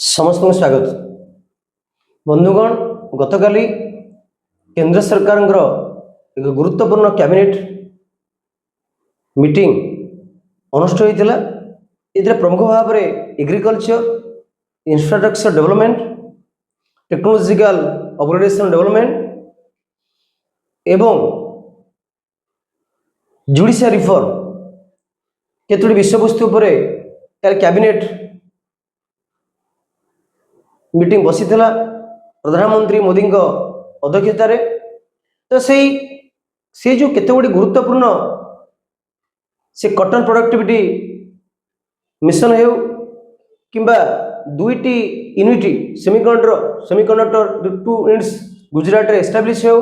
समस्त को स्वागत बंधुगण। गतकाली केंद्र सरकार एक गुरुत्वपूर्ण कैबिनेट मीटिंग अनुष्ठित होता। ये प्रमुख भाव में agriculture, infrastructure development, technological upgradation development एवं जुडिशियल रिफॉर्म केतोटी विषयवस्तु पर कैबिनेट मीटिंग बसी प्रधानमंत्री मोदी अध्यक्षतार। तो से जो केते गुडी गुरुत्वपूर्ण से कॉटन प्रोडक्टिविटी मिशन हो किंबा दुईटी यूनिटी सेमीकंडक्टर 2 यूनिट्स गुजरात रे एस्टाब्लिश हो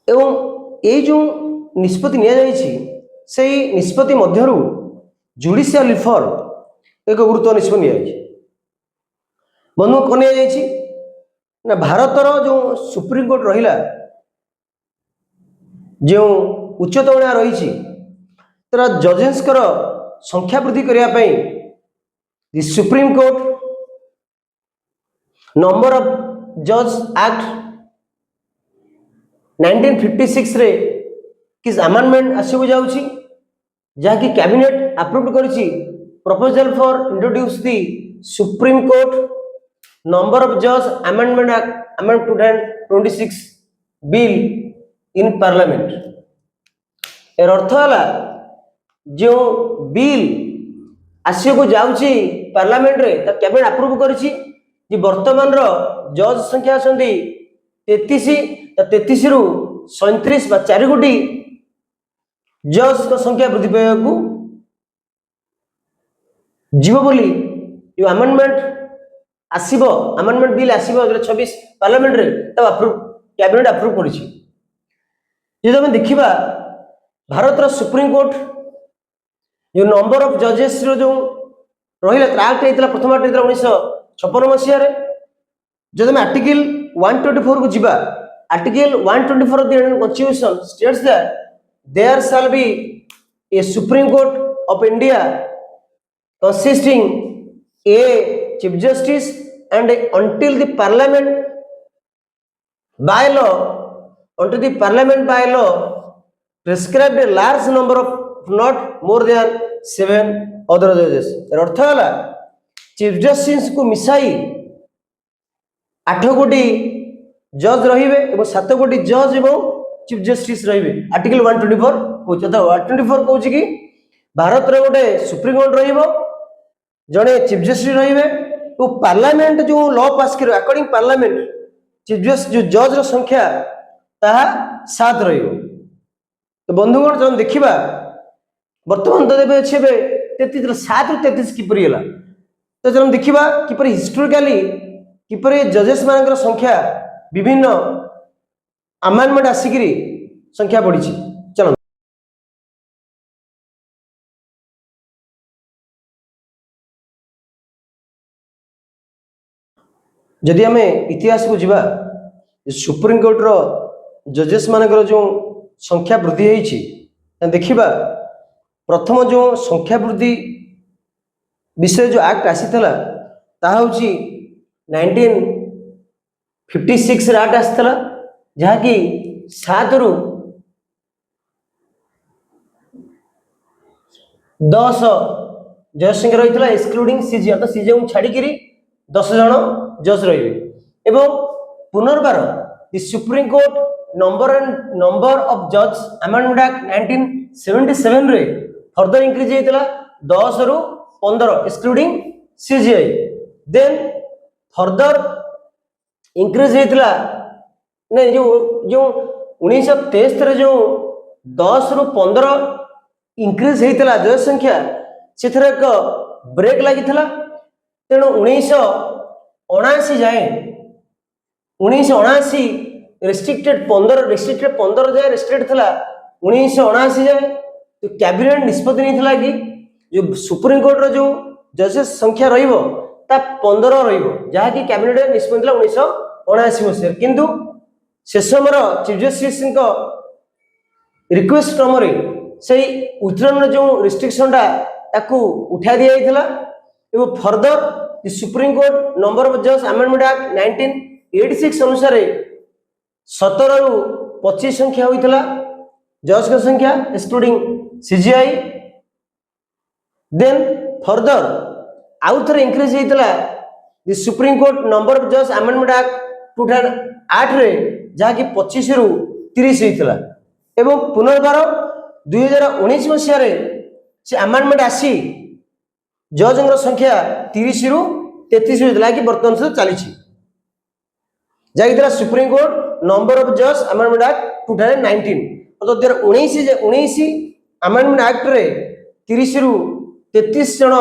एवं ये जो निष्पत्ति से निष्पत्ति मध्यरु जुडिशियल रिफॉर्म एक गुरुत्व निष्पत्ति निया बंधु कौन ना भारतर जो सुप्रीम कोर्ट रहा जो उच्चतम न्यायालय रही तर जजेस संख्या वृद्धि करने सुप्रीम कोर्ट नंबर ऑफ जज एक्ट 1956 रे किस अमेंडमेंट आसू जाऊँगी जहाँकि कैबिनेट अप्रूव करिछि proposal for introduce the supreme court number of जज amendment act amendment 2026 bill in parliament. यार अर्थ है जो बिल आसिया जाऊँगी पार्लियामेंट रे तो कैबिनेट अप्रूव करिछि वर्तमान जज संख्या आछंती 33 रु 37 बा 4 कोटी जज को संख्या वृद्धि पाइबा जीव बोली जो अमेंडमेंट आसीबो अमेंडमेंट बिल आसीबो 26 पार्लियामेंट रे तब अप्रूव कैबिनेट अप्रूव करिछि। जे हम देखिबा भारत रो सुप्रीम कोर्ट जो नंबर ऑफ जजेस रो जो रहिला ट्रैक्ट हेतला प्रथम आर्ट 1956 मसिया रे जो हम आर्टिकल 124 को जिबा article 124 of the Indian constitution states that there shall be a supreme court of India consisting a chief justice and until the parliament by law prescribed a large number of not more than 7 other judges। अर्थ है chief justice को मिसाई 8 कोटी जज रहिबे 7 कोटी जज एवं chief justice रहिबे आर्टिकल 124 कहउछ। तो 124 कहउछ कि भारत रे गोटे सुप्रीम कोर्ट रहिबो जड़े चीफ जस्टिस रहिबे तो पार्लियामेंट जो लॉ पास करियो अकॉर्डिंग पार्लियामेंट चीफ जस्टिस जो जज रो संख्या ताहा 7 रहिबो। तो बंधुगण जन देखिबा वर्तमान तो देबे छेबे 33 7 रु 33 किपरि होला। तो जन देखिबा किपरि हिस्टोरिकली किपरि जजेस मानकर संख्या विभिन्न अमेंडमेंट आसिकरी संख्या बढ़ी छी। चलो जदि आम इतिहास को जीवा सुप्रीम कोर्ट रो जजेस मानकर जो संख्या वृद्धि होईछि देखिबा प्रथम जो संख्या वृद्धि विषय जो एक्ट आसीतला ता होछि 1956 रे एक्ट आसीतला जहा कि 7 रु 10 जज संख्या रहितला एक्सक्लूडिंग सीजी तो सीजी को छाड़ी करी 10 जन जज रहिबे एवं पुनर्बार the supreme court number of जज अमेंडमेंट एक्ट 1977 रे फर्दर इंक्रीज हेतला 10 रु 15 excluding CJI then further increase हेतला नहीं जो 1963 रे जो 10 रु 15 इंक्रीज हेतला जज संख्या से थरे एक ब्रेक लागितला तेणु 1979 जाए 1979 रेस्ट्रिक्टेड 15 जाए रेस्ट्रिक्टेड थला 1979 जाए। तो कैबिनेट निष्पत्ति नहीं थला कि जो सुप्रीम कोर्ट रो जो जजेस संख्या रहिबो ता 15 रहिबो जहा कि कैबिनेट निष्पत्ति थला 1979 मसिया किंतु से समय चीफ जस्टिस को रिक्वेस्ट क्रम से विथड्रॉल जो रिस्ट्रिक्शन टा ताकू उठा दिया जाइथिला एवं further the supreme court number of जज अमेंडमेंट एक्ट 1986 अनुसार 17 रु 25 संख्या होइतला जज का संख्या एक्सक्लूडिंग सीजीआई। देन फर्दर आउ थे इंक्रीज होइतला the supreme court number of जज अमेंडमेंट एक्ट 2008 रे जहा कि 25 रु 30 होइतला एवं पुनर्बार 2019 मसीह से अमेंडमेंट आसी जज संख्या 30 रु 33 होइतला कि वर्तमान से चली जाइतला सुप्रीम कोर्ट नंबर ऑफ जज अमेंडमेंट एक्ट 2019 तो 2019 अमेंडमेंट एक्ट रे 30 रु 33 जन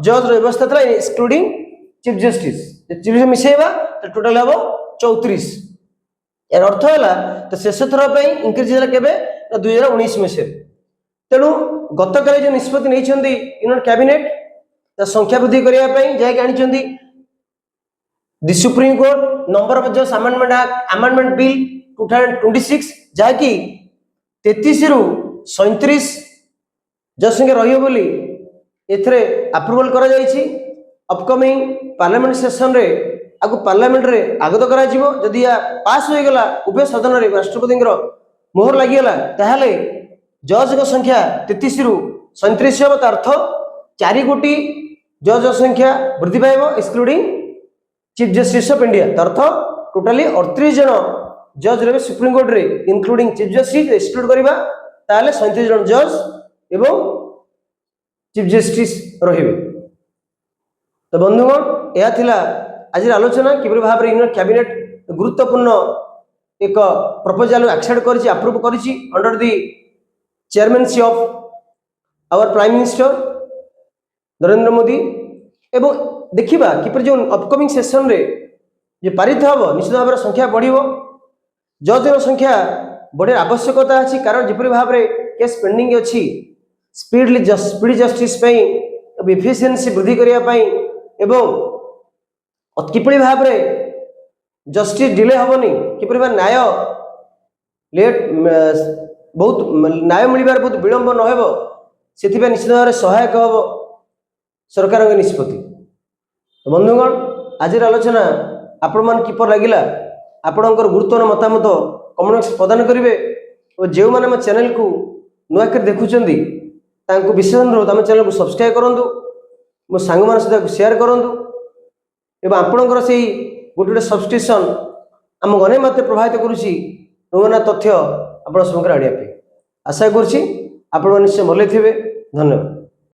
जज व्यवस्था था एक्सक्लूडिंग चीफ जस्टिस चीफ मिसेबा तो टोटल हम 34 यार अर्थ है तो शेष थर पर इंक्रीज है केबे 2019 मसीह। तेणु गत काले जो निष्पत्ति नहीं यूनियन कैबिनेट संख्या वृद्धि करने जहाँकि दि सुप्रीम कोर्ट नंबर ऑफ जज अमेंडमेंट बिल 2026 जहाँकि 33 रु 37 जज संख्या रही एथरे अप्रूवल करा जायछि। अपकमिंग पार्लियामेंट सेशन रे आगु पार्लियामेंट रे आगत करा जिवो जदि या पास हो गला उभय सदन रे राष्ट्रपति मोहर लागि गला ताहाले जज को संख्या 33 रु 37 हो अर्थ 4 कोटी जज संख्या वृद्धि पाइब excluding chief justice of India earth totally 38 जन जज रे सुप्रीम कोर्ट रे इंक्लूडिंग चीफ जस्टिस एक्सक्लूड करबा ताहाले 37 जन जज एवं चीफ जस्टिस रहिबे। तो बंधुगण यह थिला आज आलोचना किपरि भाव रे यूनियन कैबिनेट गुरुत्वपूर्ण एक प्रपोजल एक्सेप्ट करिछि अप्रूव करिछि under the chairmanship of our prime minister Narendra Modi एवं देखिबा किपरि जो अपकमिंग सेशन रे जे पारित हबो निश्चित भाव संख्या बढ़िबो जज संख्या बढ़े आवश्यकता अछि कारण जिपरि भाव रे केस पेंडिंग अछि स्पीड जस्टिस एफिशिएंसी वृद्धि करने एवं किपरि भाव रे जस्टिस डिले हेनी किपरि भाव न्याय लेट बहुत न्याय मिलबार बहुत विलंब न हेबो से निश्चित भाव सहायक हम सरकार निष्पत्ति। बंधुगण आज आलोचना आपण मान किपर लगिला आपणकर गुरुत्वपूर्ण मतामत कमेंट प्रदान करेंगे और जो मैंने आम चैनल को नुआक देखुं तांको विशेष अनुरोध आम चैनल को सब्सक्राइब करूँ मो सांग मान सहित शेयर करूँ एवं आपणकर से गोटे सब्सक्रिप्शन आम गणे मत प्रभावित करुच्ची नूआ नूआ तथ्य आपण समग्र आनिया आशा करुच्ची आपण निश्चय भले थे। धन्यवाद।